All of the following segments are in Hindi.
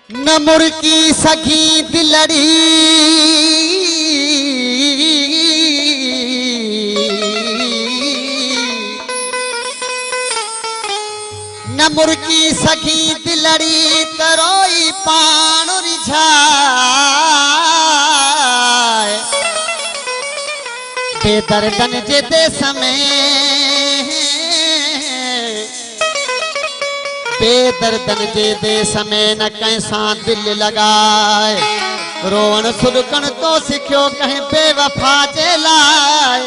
न मुर्गी सखी दिलड़ी न मुर्गी सखी दिलड़ी तरोई पाण रिझाए बेदर्दन जे देश में बेदर्दन जे देश में न कैसा दिल लगाए रोवण सुलकण तो सिखियो कहीं बेवफा जे लाए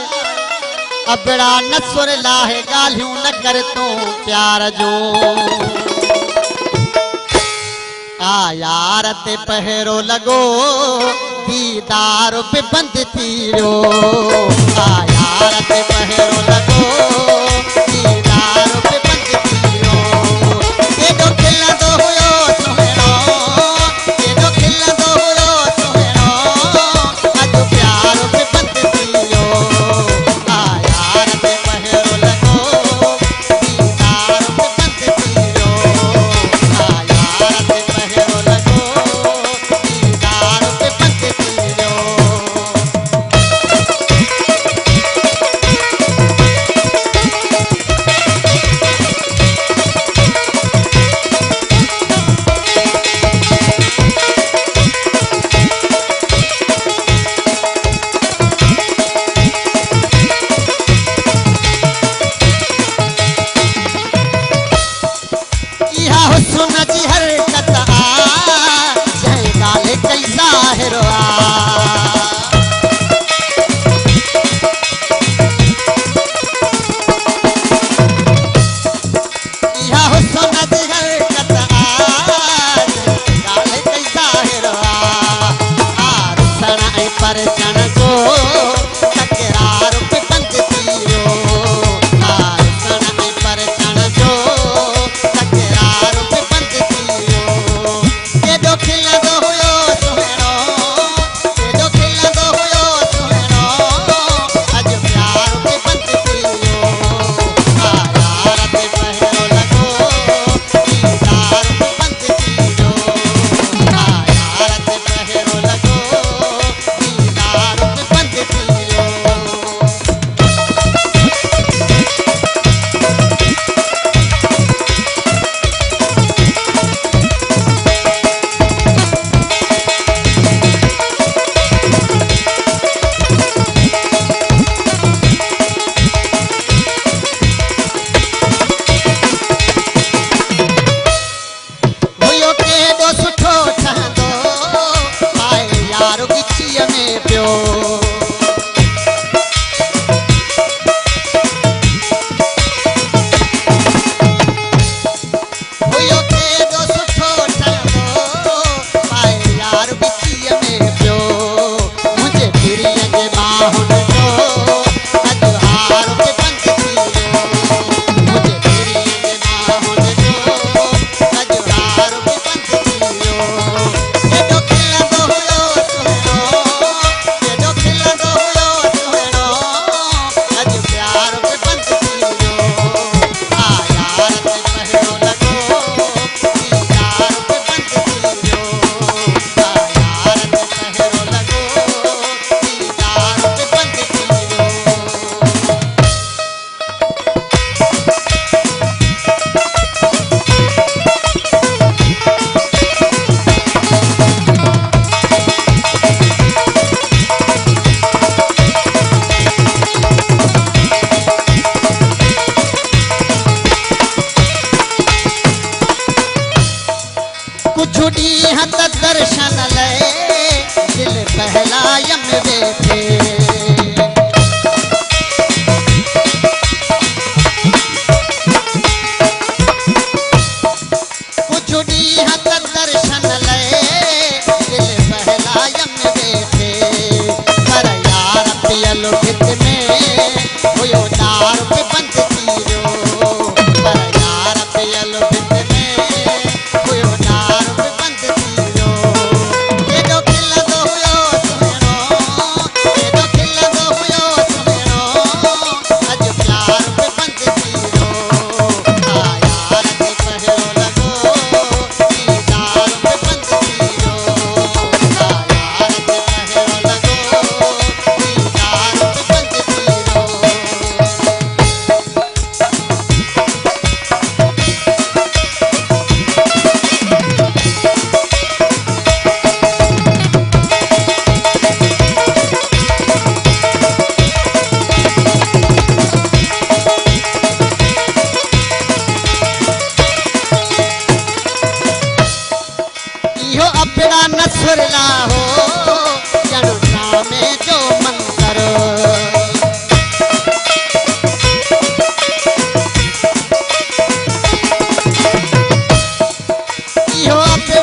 अबड़ा न सुर लाहे गालियूं न कर तू प्यार जो आ यार ते पहरो लगो दीदार पे बंद थीरो आ यार ते पहरो लगो दीदार पे बंद थीरो केडो खिलंदो हुयो सुहिणो केडो खिलंदो हुयो सुहिणो अज प्यार पे बंद थीरो आ यार ते पहरो लगो दीदार पे बंद थीरो आ यार ते पहरो लगो दीदार पे बंद थीरो इहा हुस्न जी हरकत आ जय गाले कई ज़ाहिर आ इहा हुस्न जी हरकत आ जय गाले कई ज़ाहिर आ रुसण ऐं परचण जो तकरार पे बंद थीरो रुसण ऐं परचण जो तकरार पे बंद थीरो केडो खिलंदो हुयो सुहिणो केडो खिलंदो हुयो सुहिणो अज प्यार पे बंद थीरो आ यार ते पहरो लगो दीदार पे बंद थीरो आ यार ते पहरो लगो दीदार पे बंद थीरो हुयो केॾो सुठो ठहंदो आए यारो गिचीअ में पियो हुयो केॾो सुठो ठहंदो आए यारो गिचीअ में पियो मुंहिंजे पिरीअ जे बाहुनि जो अॼु हार पे बंद थीरो मुंहिंजे पिरीअ जे बाहुनि जो अॼु हार पे बंद थीरो केॾो खिलंदो हुयो सुहिणो केॾो खिलंदो हुयो सुहिणो अॼु प्यार पे बंद थीरो आ यार ते पहरो लगो दीदार पे बंद थीरो आ यार ते पहरो लगो दीदार पे बंद थीरो कुछ ॾींहं त दर्शन लए दिल बहलायम वेठे कुछ ॾींहं त दर्शन लए दिल बहलायम वेठे पर यार पियल भित में हुयो दार पे बंद थीरो पर यार पियल भित में हुयो दार पे बंद थीरो केॾो खिलंदो हुयो सुहिणो केॾो इहो अपना न सुरला हो ॼण ड्रामे जो मंतर इहो अपना